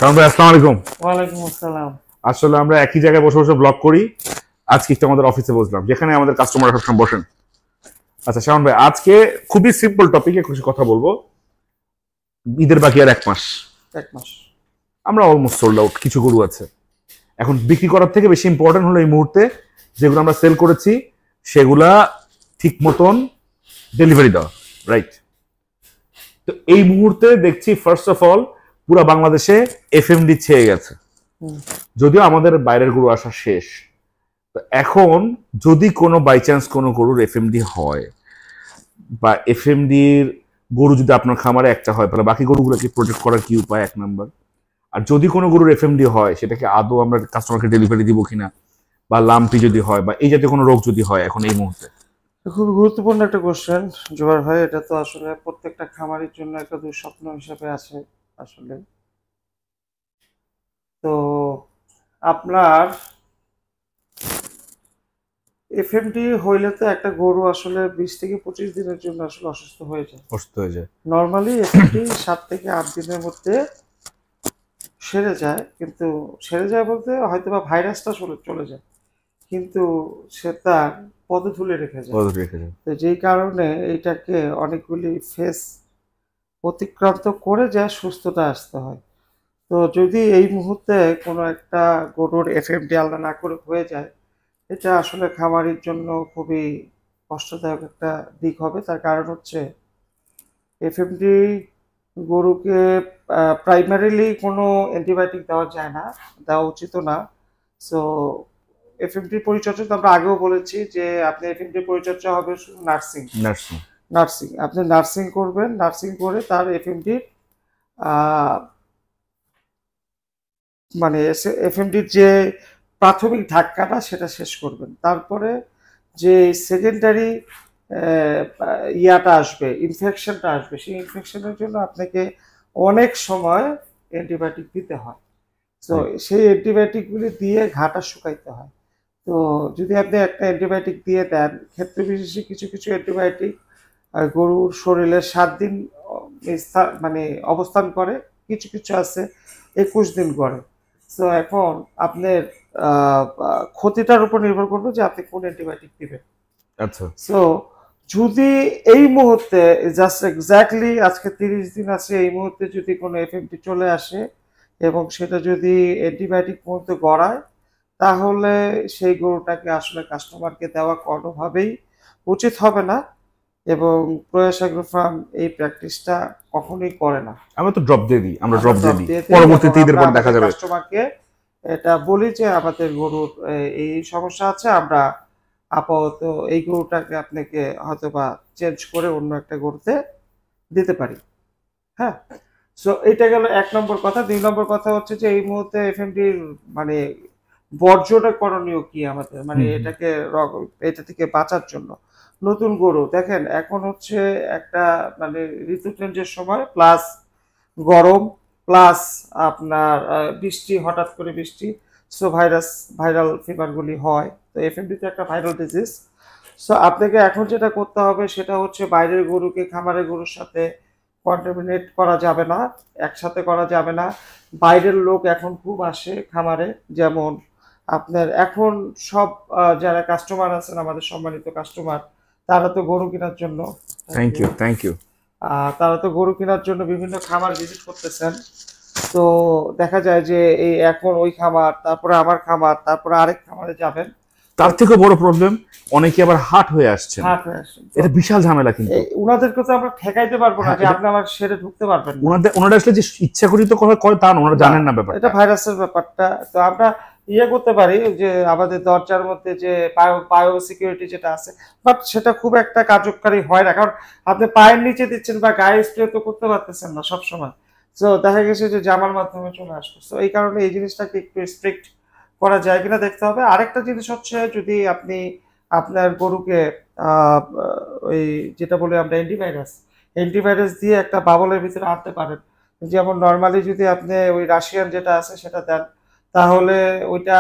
শাওন ভাই, আসসালামু আলাইকুম। ওয়ালাইকুম আসসালাম। আসলে আমরা একই জায়গায় বসে বসে ব্লগ করি। আজকে একটু আমাদের অফিসে বসলাম, যেখানে আমাদের কাস্টমার সবসময় বসেন। আচ্ছা শাওন ভাই, আজকে খুবই সিম্পল টপিকে কিছু কথা বলবো। ঈদের বাকি আর 1 মাস, এক মাস। আমরা অলমোস্ট সোল্ড আউট। কিছু গরু আছে এখন বিক্রি করার থেকে বেশি ইম্পর্টেন্ট হলো এই মুহূর্তে যেগুলো আমরা সেল করেছি সেগুলা ঠিক মতন ডেলিভারি দেওয়া, রাইট? তো এই মুহূর্তে দেখছি ফার্স্ট অফ অল পুরা বাংলাদেশে এফএমডি ছেয়ে গেছে, যদিও আমাদের বাইরের গরু আসা শেষ। তো এখন যদি কোনো বাই চান্স কোনো গরুর এফএমডি হয় বা এফএমডির গরু যদি আপনার খামারে একটা হয়, তাহলে বাকি গরুগুলোকে প্রোটেক্ট করার কি উপায়, 1 নাম্বার। আর যদি কোনো গরুর এফএমডি হয় সেটাকে আদৌ আমরা কাস্টমারকে ডেলিভারি দিব কিনা, বা লাম্পি যদি হয় বা এই জাতীয় কোনো রোগ যদি হয় এখন এই মুহূর্তে। খুব গুরুত্বপূর্ণ একটা কোশ্চেন জোবার ভাই। এটা তো আসলে প্রত্যেকটা খামারের জন্য একটা দুঃস্বপ্ন হিসেবে আছে আসলে। তো আপনার এফএমডি হইলে তো একটা গরু আসলে 20 থেকে 25 দিনের জন্য আসলে অসুস্থ হয়ে যায়। অসুস্থ হয়ে যায়। নর্মালি এফএমডি 7 থেকে 8 দিনের মধ্যে সেরে যায়, কিন্তু সেরে যায় বলতে হয়তো বা ভাইরাসটা চলে যায়, কিন্তু সে তার পদধূলি রেখে যায়। তো যেই কারণে এইটাকে অনেকগুলি ফেস অতিক্রান্ত করে যা সুস্থতা আসতে হয়। তো যদি এই মুহূর্তে কোনো একটা গরুর এফএমডি আল্লাহ না করে হয়ে যায়, এটা আসলে খামারির জন্য খুবই কষ্টদায়ক একটা দিক হবে। তার কারণ হচ্ছে এফএমডি গরুকে প্রাইমারিলি কোনো অ্যান্টিবায়োটিক দেওয়া যায় না, দেওয়া উচিতও না। সো এফএমডির পরিচর্যা তো আমরা আগেও বলেছি যে আপনি এফএমডির পরিচর্যা হবে শুধু নার্সিং। আপনি নার্সিং করবেন, নার্সিং করে তার এফএমডির মানে এফএমডির যে প্রাথমিক ধাক্কাটা সেটা শেষ করবেন। তারপরে যে সেকেন্ডারি ইয়াটা আসবে, ইনফেকশনটা আসবে, সেই ইনফেকশনের জন্য আপনাকে অনেক সময় অ্যান্টিবায়োটিক দিতে হয়। তো সেই অ্যান্টিবায়োটিকগুলি দিয়ে ঘাটা শুকাইতে হয়। তো যদি আপনি একটা অ্যান্টিবায়োটিক দিয়ে দেন, ক্ষেত্র বিশেষে কিছু কিছু অ্যান্টিবায়োটিক গরুর শরীরে 7 দিন মানে অবস্থান করে, কিছু কিছু আছে 21 দিন করে। তো এখন আপনার ক্ষতিটার উপর নির্ভর করবে যে আপনি কোন অ্যান্টিবায়োটিক দিবেন। আচ্ছা। সো যদি এই মুহূর্তে জাস্ট এক্স্যাক্টলি আজকে 30 দিন আছে, এই মুহূর্তে যদি কোনো এফএমডি চলে আসে এবং সেটা যদি অ্যান্টিবায়োটিক মধ্যে গড়ায়, তাহলে সেই গরুটাকে আসলে কাস্টমারকে দেওয়া কোনোভাবেই উচিত হবে না। এবং প্রয়াস এগ্রো ফার্ম এই প্র্যাকটিসটা কখনোই করে না। আমরা তো ড্রপ দিয়ে দিই, পরবর্তীতে ঈদের পর দেখা যাবে। কাস্টমারকে এটা বলি যে আমাদের গরুর এই সমস্যা আছে, আমরা আপাতত এই গরুটাকে আপনাকে হয়তোবা চেঞ্জ করে অন্য একটা গরুতে দিতে পারি। হ্যাঁ, সো এটা গেল 1 নম্বর কথা। 2 নম্বর কথা হচ্ছে যে এই মুহূর্তে এফএমডির মানে বর্জ্যটা করণীয় কি আমাদের, মানে এটা থেকে বাঁচার জন্য। নতুন গরু দেখেন এখন হচ্ছে একটা মানে ঋতু চেঞ্জের সময়, প্লাস গরম, প্লাস আপনার বৃষ্টি, হঠাৎ করে বৃষ্টি। সো ভাইরাল ফিভারগুলি হয়। তো এফএমডি তো একটা ভাইরাল ডিজিজ। সো আপনাকে এখন যেটা করতে হবে সেটা হচ্ছে বাইরের গরুকে খামারের গরুর সাথে কন্টামিনেট করা যাবে না, একসাথে করা যাবে না। বাইরের লোক এখন খুব আসে খামারে, যেমন আপনার এখন সব যারা কাস্টমার আছেন, আমাদের সম্মানিত কাস্টমার, তারা তো গরু কেনার জন্য থ্যাংক ইউ তারা তো গরু কেনার জন্য বিভিন্ন খামার ভিজিট করতেছেন। তো দেখা যায় যে এই এখন ওই খামার, তারপরে আমার খামার, তারপরে আরেক খামারে যাবেন। তার থেকে বড় প্রবলেম অনেকে আবার হাট হয়ে আসছে। এটা বিশাল ঝামেলা, কিন্তু ওনাদেরকে তো আমরা ঠেকাইতে পারবো না যে আপনি আমার শেডে ঢুকতে পারবেন না। ওনারা আসলে যে ইচ্ছাকৃত করে তা না, ওনারা জানেন না ব্যাপারটা, এটা ভাইরাসের ব্যাপারটা। তো আমরা করতে পারি যে আমাদের দরজার মধ্যে যে বায়ো সিকিউরিটি যেটা আছে, বাট সেটা খুব একটা কার্যকরী হয় না, কারণ আপনি পায়ের নিচে দিচ্ছেন বা গায়ে স্প্রে তো করতে পারতেছেন না সবসময়। তো দেখা গেছে যে জামার মাধ্যমে চলে আসবে। তো এই কারণে এই জিনিসটাকে একটু স্ট্রিক্ট করা যায় কিনা দেখতে হবে। আরেকটা জিনিস হচ্ছে, যদি আপনি আপনার গরুকে ওই যেটা বলে আমরা অ্যান্টিভাইরাস দিয়ে একটা বাবলের ভিতরে আনতে পারেন। যেমন নর্মালি যদি আপনি ওই রাশিয়ান যেটা আছে সেটা দেন, তাহলে ওইটা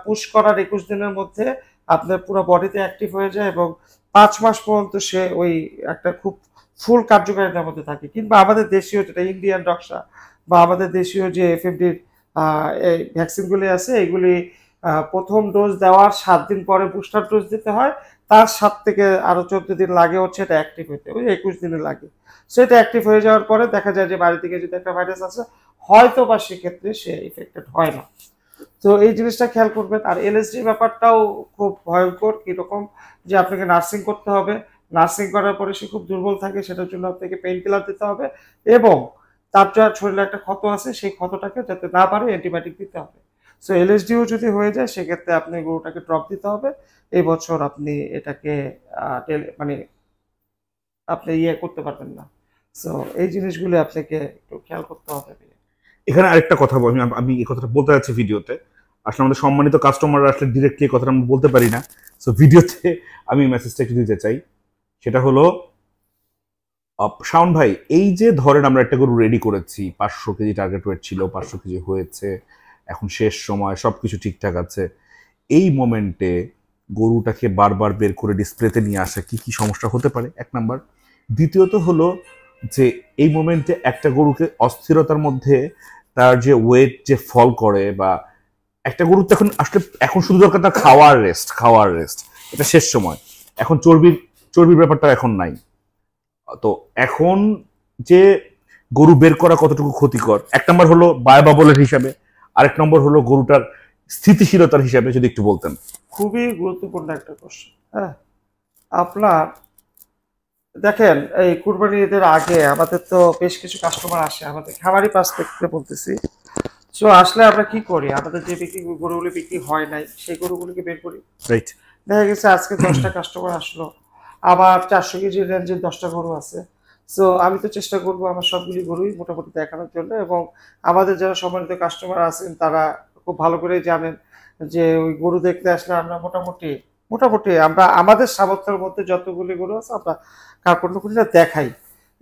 পুশ করার 21 দিনের মধ্যে আপনার পুরো বডিতে অ্যাক্টিভ হয়ে যায় এবং 5 মাস পর্যন্ত সে ওই একটা খুব ফুল কার্যকারিতার মধ্যে থাকে। কিংবা আমাদের দেশীয় যেটা ইন্ডিয়ান ডক্সা বা আমাদের দেশীয় যে এফএমডির এই ভ্যাকসিনগুলি আছে এগুলি প্রথম ডোজ দেওয়ার 7 দিন পরে বুস্টার ডোজ দিতে হয়, তার 7 থেকে আরো 14 দিন লাগে হচ্ছে এটা অ্যাক্টিভ হতে, ওই 21 দিনে লাগে। সেটা অ্যাক্টিভ হয়ে যাওয়ার পরে দেখা যায় যে বাড়ি থেকে যদি একটা ভাইরাস আছে হয়তো বা সেক্ষেত্রে সে ইফেক্টেড হয় না। তো এই জিনিসটা খেয়াল করবেন। আর এলএসডি ব্যাপারটাও খুব ভয়ঙ্কর, কিরকম যে আপনাকে নার্সিং করতে হবে, নার্সিং করার পরে সে খুব দুর্বল থাকে, সেটার জন্য আপনাকে পেইন কিলার দিতে হবে এবং তার যা শরীরে একটা ক্ষত আছে সেই ক্ষতটাকে যাতে না পারে অ্যান্টিবায়োটিক দিতে হবে। সো এলএসডিও যদি হয়ে যায় সেক্ষেত্রে আপনি গরুটাকে ড্রপ দিতে হবে। এই বছর আপনি এটাকে মানে আপনি করতে পারবেন না। সো এই জিনিসগুলো আপনাকে একটু খেয়াল করতে হবে। এখানে আরেকটা কথা বলি, আমি এই কথাটা বলতে যাচ্ছি ভিডিওতে। আসলে আমাদের সম্মানিত কাস্টমাররা আসলে ডিরেক্টলি এই কথাটা আমরা বলতে পারি না, সো ভিডিওতে আমি মেসেজটা একটু দিতে চাই। সেটা হলো শাওন ভাই, এই যে ধরেন আমরা একটা গরু রেডি করেছি, 500 কেজি টার্গেট ওয়েট ছিল, 500 কেজি হয়েছে, এখন শেষ সময়, সবকিছু ঠিকঠাক আছে, এই মোমেন্টে গরুটাকে বারবার বের করে ডিসপ্লেতে নিয়ে আসা কি কি সমস্যা হতে পারে, এক নাম্বার। দ্বিতীয়ত হলো যে এই মোমেন্টে একটা গরুকে অস্থিরতার মধ্যে তার যে ওয়েট যে ফল করে, বা একটা গরু তো এখন আসলে এখন শুধু দরকার তার খাওয়ার রেস্ট, এটা শেষ সময়। এখন চর্বির ব্যাপারটা এখন নাই। তো এখন যে গরু বের করা কতটুকু ক্ষতিকর, এক নম্বর হলো বায়োবাবলের হিসাবে, আরেক নম্বর হলো গরুটার স্থিতিশীলতার হিসাবে, যদি একটু বলতেন। খুবই গুরুত্বপূর্ণ একটা কোশ্চেন। হ্যাঁ, আপনার দেখেন এই কুরবানি ঈদের আগে আমাদের তো বেশ কিছু কাস্টমার আসে, আমাদের খামারি পার্সপেক্টিভে বলতেছি। সো আসলে আমরা কি করি, আমাদের যে গরুগুলো বিক্রি হয় নাই সেই গরুগুলোকে বের করি। রাইট। দেখা গেছে আজকে 10টা কাস্টমার আসলো, আবার 400 কেজির রেঞ্জের 10টা গরু আছে। সো আমি তো চেষ্টা করবো আমার সবগুলি গরুই মোটামুটি দেখানোর জন্য, এবং আমাদের যারা সম্মানিত কাস্টমার আছেন তারা খুব ভালো করেই জানেন যে ওই গরু দেখতে আসলে আমরা মোটামুটি আমরা আমাদের সামর্থ্যের মধ্যে যতগুলি গরু আছে আমরা কার্পণ্যগুলিটা দেখাই।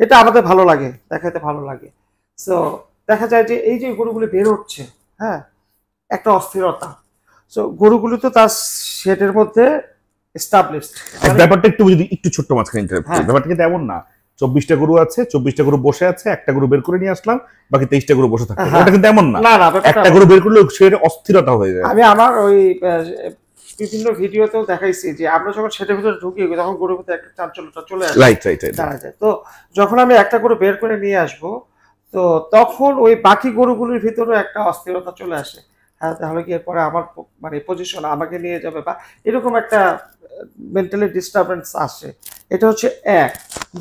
এটা আমাদের ভালো লাগে, দেখাইতে ভালো লাগে। সো দেখা যায় যে এই যে গরুগুলি বের হচ্ছে, হ্যাঁ, একটা অস্থিরতা। সো গরুগুলি তো তার শেডের মধ্যে এস্টাবলিশড। ব্যাপারটা একটু যদি একটু ছোট্ট মাঝখানে ইন্টারাপ্ট করি, হ্যাঁ। ব্যাপারটা কিন্তু এমন না 24টা গরু আছে, 24টা গরু বসে আছে, একটা গরু বের করে নিয়ে আসলাম, বাকি 23টা গরু বসে থাকে, হ্যাঁ। ওটা কিন্তু এমন না। না না, ব্যাপারটা একটা গরু বের করলে সেটা অস্থিরতা হয়ে যায়। আমি আমার ওই বিভিন্ন ভিডিওতেও দেখাইছি যে আমরা যখন সেটার ভিতরে ঢুকি তখন গরুর ভিতরে একটা চাঞ্চল্যতা চলে আসে, রাইট। জানা যায়। তো যখন আমি একটা গরু বের করে নিয়ে আসব, তো তখন ওই বাকি গরুগুলির ভিতরে একটা অস্থিরতা চলে আসে। হ্যাঁ, তাহলে কি এরপরে আমার মানে পজিশন আমাকে নিয়ে যাবে, বা এরকম একটা মেন্টালি ডিস্টারবেন্স আসে। এটা হচ্ছে এক।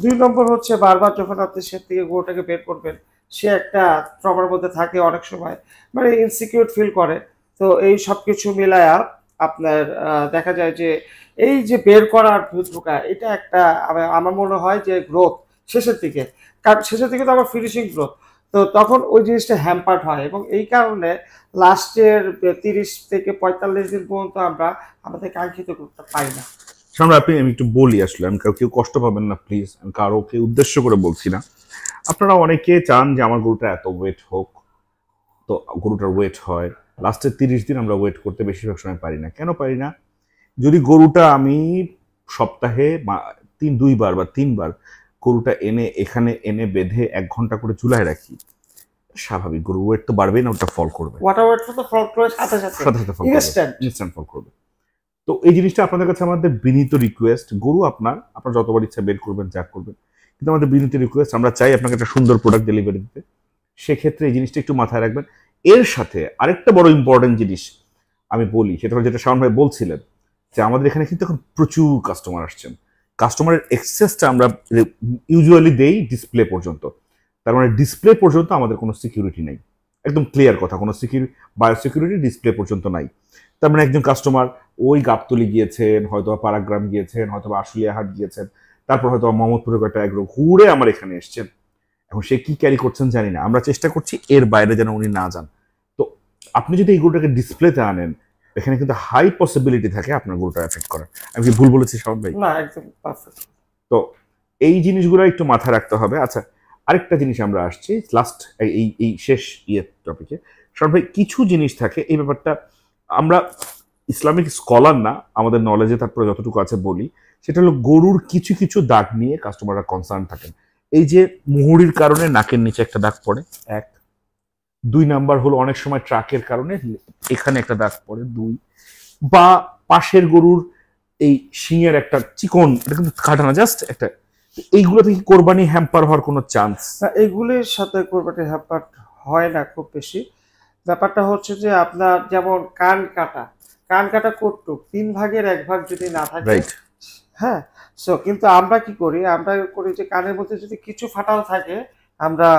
2 নম্বর হচ্ছে বারবার যখন আপনি সে থেকে গরুটাকে বের করবেন, সে একটা ট্রমার মধ্যে থাকে অনেক সময়, মানে ইনসিকিউর ফিল করে। তো এই সব কিছু মিলায়া আপনার দেখা যায় যে এই যে বের করার ঢোকা, এটা একটা আমার মনে হয় যে গ্রোথ শেষের দিকে, কারণ শেষের দিকে তো আমার ফিনিশিং গ্রোথ, তো তখন ওই জিনিসটা হ্যাম্পার্ড হয়, এবং এই কারণে লাস্টের 30 থেকে 45 দিন পর্যন্ত আমরা আমাদের কাঙ্ক্ষিত গ্রোথটা পাই না। সামনে আমি একটু বলি, আসলে আমি কেউ কষ্ট পাবেন না প্লিজ, আমি কারোকে উদ্দেশ্য করে বলছি না। আপনারা অনেকে চান যে আমার গরুটা এত ওয়েট হোক, তো গরুটার ওয়েট হয়, লাস্টের 30 দিন আমরা ওয়েট করতে বেশিরভাগ সময় পারি না। কেন পারি না? যদি গরুটা আমি সপ্তাহে 2বার বা 3বার গরুটা এখানে এনে বেঁধে 1 ঘন্টা করে চুলায় রাখি, স্বাভাবিক গরুর ওয়েট তো বাড়বেই না, ওটা ফল করবে, ওয়াটার ওয়েট তো ফল করে সাথে সাথে সাথে সাথে ফল করবে, ইনস্ট্যান্ট। ইনস্ট্যান্ট ফল করবে। তো এই জিনিসটা আপনাদের কাছে আমাদের বিনীত রিকোয়েস্ট, গরু আপনার যতবার ইচ্ছা বের করবেন, যা করবেন, কিন্তু আমাদের বিনীত রিকোয়েস্ট, আমরা চাই আপনাকে একটা সুন্দর প্রোডাক্ট ডেলিভারি দিতে। সেক্ষেত্রে এই জিনিসটা একটু মাথায় রাখবেন। এর সাথে আরেকটা বড় ইম্পর্টেন্ট জিনিস আমি বলি, সেটা হলো যেটা শাওন ভাই বলছিলেন, যে আমাদের এখানে কিন্তু এখন প্রচুর কাস্টমার আসছেন। কাস্টমারের এক্সেসটা আমরা ইউজুয়ালি দেই ডিসপ্লে পর্যন্ত। তার মানে ডিসপ্লে পর্যন্ত আমাদের কোনো সিকিউরিটি নেই, একদম ক্লিয়ার কথা, কোনো বায়োসিকিউরিটি ডিসপ্লে পর্যন্ত নাই। তার মানে একজন কাস্টমার ওই গাবতলি গিয়েছেন, হয়তো পারাগ্রাম গিয়েছেন, হয়তো আশুলিয়াহাট গিয়েছেন, তারপর হয়তো মোহাম্মদপুরের একটা এগ্রো ঘুরে আমার এখানে এসছেন। এখন সে কি ক্যারি করছেন জানি না, আমরা চেষ্টা করছি এর বাইরে যেন উনি না যান। তো আপনি যদি এই গরুটাকে ডিসপ্লেতে আনেন, এখানে কিন্তু হাই পসিবিলিটি থাকে আপনার গরুটা এফেক্ট করার। আমি কি ভুল বলেছি শাওন ভাই? না, একদম পারফেক্ট। তো এই জিনিসগুলো একটু মাথায় রাখতে হবে। আচ্ছা, আরেকটা জিনিস আমরা আসছি লাস্ট এই শেষ টপিকে। শাওন ভাই, কিছু জিনিস থাকে, এই ব্যাপারটা আমরা ইসলামিক স্কলার না, আমাদের নলেজে তারপরে যতটুকু আছে বলি, সেটা হলো গরুর কিছু কিছু দাগ নিয়ে কাস্টমাররা কনসার্ন থাকেন। এই যে মুহুরির কারণে নাকের নিচে একটা দাগ পড়ে, 1, 2 নাম্বার হলো অনেক সময় ট্রাকের কারণে এখানে একটা দাগ পড়ে 2, বা পাশের গরুর এই শিঙের একটা চিকন, এটা কিন্তু কাটা না, জাস্ট একটা, এইগুলো থেকে কোরবানি হ্যাম্পার হওয়ার কোনো চান্স? এইগুলির সাথে কোরবানি হ্যাম্পার হয় না খুব বেশি। ব্যাপারটা হচ্ছে যে আপনার যেমন কান কাটা কটুক 3 ভাগের 1 ভাগ যদি না থাকে, রাইট। হ্যাঁ, সো কিন্তু আমরা কি করি, আমরা করি যে কানের মধ্যে যদি কিছু ফাটাল থাকে আমরা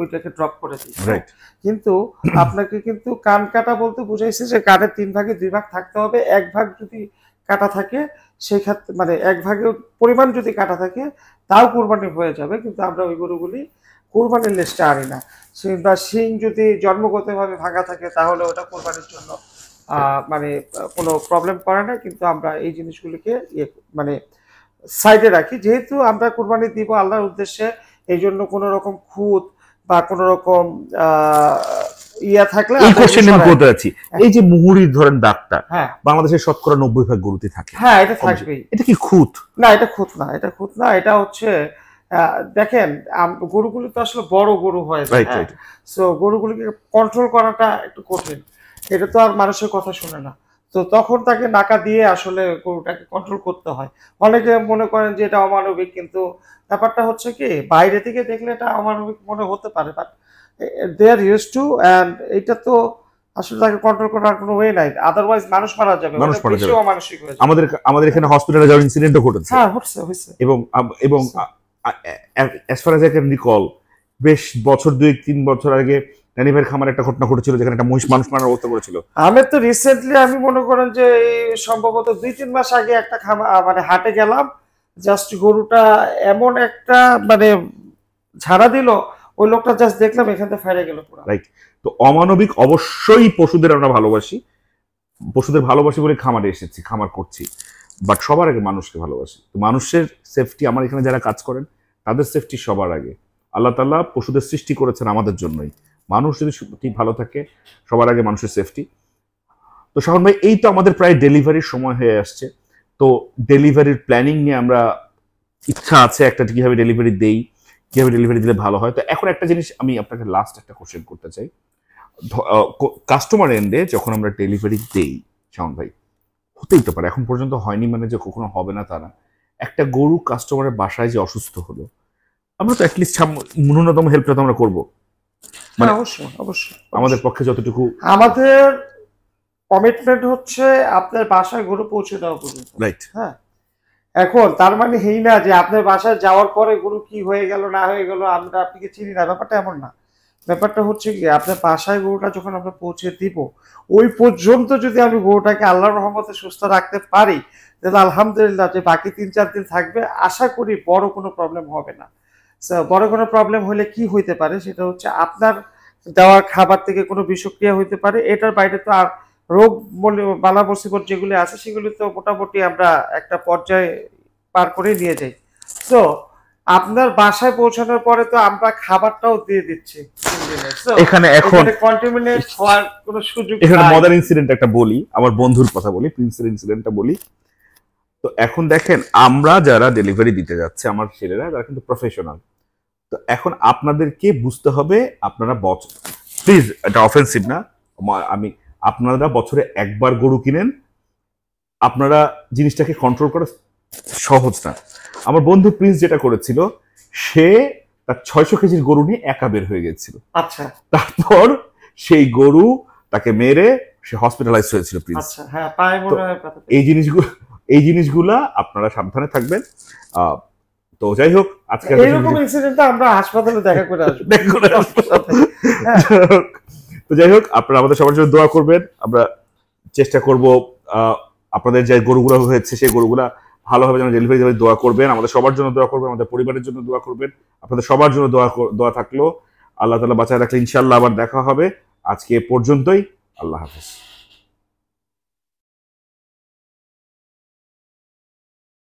ওইটাকে ড্রপ করে দিই। রাইট। কিন্তু আপনাকে কিন্তু কান কাটা বলতে বুঝাইছে যে কানের 3 ভাগে 2 ভাগ থাকতে হবে। 1 ভাগ যদি কাটা থাকে সেই ক্ষেত্রে মানে 1 ভাগের পরিমাণ যদি কাটা থাকে তাও কোরবানি হয়ে যাবে, কিন্তু আমরা ওই গরুগুলি কোরবানির লিস্টে আনি না। বা শিং যদি জন্মগতভাবে ভাঙা থাকে তাহলে ওটা কোরবানির জন্য মানে কোনো প্রবলেম করে না, কিন্তু আমরা এই জিনিসগুলিকে মানে সাইডে রাখি, যেহেতু আমরা কোরবানি দিব আল্লাহর উদ্দেশ্যে। এই জন্য কোনো রকম খুঁত বা কোনো রকম ইয়া থাকলে এই কোশ্চেন আমি করতে যাচ্ছি, এই যে মুহুরির ধরেন দাগটা, হ্যাঁ, বাংলাদেশের শতকরা 90% গরুতে থাকে। হ্যাঁ, এটা থাকবেই। এটা কি খুঁত? না, এটা খুঁত না, এটা খুঁত না, এটা হচ্ছে দেখেন গরুগুলো তো আসলে বড় গরু হয়ে যায়, সো গরুগুলিকে কন্ট্রোল করাটা একটু কঠিন। এটা তো আর মানুষের কথা শুনে না, তো তখন তাকে নাকা দিয়ে আসলে গরুটাকে কন্ট্রোল করতে হয়। অনেকে মনে করেন যে এটা অমানবিক, কিন্তু ব্যাপারটা হচ্ছে কি বাইরে থেকে দেখলে এটা অমানবিক মনে হতে পারে, but they are use to, and এটা তো আসলে তাকে কন্ট্রোল করার কোনো ওয়ে নাই, আদারওয়াইজ মানুষ মারা যাবে, বেশি অমানসিক হয়ে যাবে। আমাদের এখানে হসপিটালে যাওয়ার ইনসিডেন্টও ঘটেছে। হ্যাঁ, হচ্ছে। এবং as far as I can recall, বেশ বছর 2-3 বছর আগে নানি ভাইয়ের খামারে একটা ঘটনা ঘটেছিল যেখানে একটা মহিষ মানুষ মারার অবস্থা করেছিল। আমি তো রিসেন্টলি আমি মনে করেন যে সম্ভবত 2-3 মাস আগে একটা মানে হাটে গেলাম, জাস্ট গরুটা এমন একটা মানে ঝাড়া দিল, ওই লোকটা জাস্ট দেখলাম এখান থেকে ফেরে গেল পুরো। রাইট। তো অমানবিক অবশ্যই, পশুদের আমরা ভালোবাসি, পশুদের ভালোবাসি বলে খামারে এসেছি, খামার করছি, বাট সবার আগে মানুষকে ভালোবাসি। তো মানুষের সেফটি, আমার এখানে যারা কাজ করেন তাদের সেফটি সবার আগে। আল্লাহ তাআলা পশুদের সৃষ্টি করেছেন আমাদের জন্যই। মানুষ যদি ঠিক ভালো থাকে, সবার আগে মানুষের সেফটি। তো শাহন ভাই, এই তো আমাদের প্রায় ডেলিভারির সময় হয়ে আসছে। তো ডেলিভারির প্ল্যানিং নিয়ে আমরা ইচ্ছা আছে একটা, কিভাবে ডেলিভারি দেই, কিভাবে ডেলিভারি দিলে ভালো হয়। তো এখন একটা জিনিস আমি আপনাকে লাস্ট একটা কোশ্চেন করতে চাই, কাস্টমার এন্ডে যখন আমরা ডেলিভারি দেই শাহন ভাই, হতেই তো পারে, এখন পর্যন্ত হয়নি মানে যে কখনো হবে না তা না, একটা গরু কাস্টমারের বাসায় যে অসুস্থ হলো, আমরা তো অ্যাটলিস্ট ন্যূনতম হেল্পটা তো আমরা করবো, মানে অবশ্যই আমাদের পক্ষে যতটুকু। আমাদের কমিটমেন্ট হচ্ছে আপনার বাসায় গরু পৌঁছে দেওয়া পর্যন্ত। রাইট। হ্যাঁ, এখন তার মানে এই না যে আপনার বাসায় যাওয়ার পরে গরু কি হয়ে গেল না হয়ে গেল আমরা আপনাকে চিনি না, ব্যাপারটা এমন না। ব্যাপারটা হচ্ছে কি আপনার বাসায় গরুটা যখন আমরা পৌঁছে দিব, ওই পর্যন্ত যদি আমি গরুটাকে আল্লাহর রহমতে সুস্থ রাখতে পারি, তাহলে আলহামদুলিল্লাহ যে বাকি 3-4 দিন থাকবে, আশা করি বড় কোনো প্রবলেম হবে না। বড় কোনো প্রবলেম হলে কি হইতে পারে, সেটা হচ্ছে আপনার দেওয়ার খাবার থেকে কোনো বিষক্রিয়া হইতে পারে। এটার বাইরে তো আর রোগ বালা মুসিবত যেগুলি আছে সেগুলি তো মোটামুটি আমরা একটা পর্যায়ে পার করে নিয়ে যাই। তো আপনার বাসায় পৌঁছানোর পরে তো আমরা খাবারটাও দিয়ে দিচ্ছি 3 দিনের। এখানে এখন কন্টামিনেট হওয়ার কোনো সুযোগ নাই। এখানে মজার ইনসিডেন্ট একটা বলি, আমার বন্ধুর কথা বলি, প্রিন্সের ইনসিডেন্টটা বলি। তো এখন দেখেন, আমরা যারা ডেলিভারি দিতে যাচ্ছে, আমার ছেলেরা, তারা কিন্তু প্রফেশনাল। তো এখন আপনাদেরকে বুঝতে হবে, আপনারা প্লিজ, এটা অফেন্সিভ না, আপনারা বছরে একবার গরু কিনেন, আপনারা জিনিসটাকে কন্ট্রোল করা সহজ না। আমার বন্ধু প্রিন্স যেটা করেছিল, সে তার 600 কেজির গরু নিয়ে একা বের হয়ে গেছিল। আচ্ছা। তারপর সেই গরু তাকে মেরে সে হসপিটালাইজ হয়েছিল প্রিন্স। আচ্ছা, হ্যাঁ, পায়ে মনে হয় ব্যথা। এই জিনিসগুলা আপনারা সাবধানে থাকবেন। তো যাই হোক, আজকে এইরকম ইনসিডেন্টটা আমরা হাসপাতালে দেখা করে আসবো। তো যাই হোক, আপনারা আমাদের সবার জন্য দোয়া করবেন। আমরা চেষ্টা করব আপনাদের যে গরুগুলো হয়েছে সেই গরুগুলা ভালোভাবে যেন ডেলিভারি দেবে, দোয়া করবেন। আমাদের সবার জন্য দোয়া করবেন, আমাদের পরিবারের জন্য দোয়া করবেন, আপনাদের সবার জন্য দোয়া থাকলো। আল্লাহ তাআলা বাঁচায় রাখলে ইনশাআল্লাহ আবার দেখা হবে। আজকে এ পর্যন্তই। আল্লাহ হাফেজ।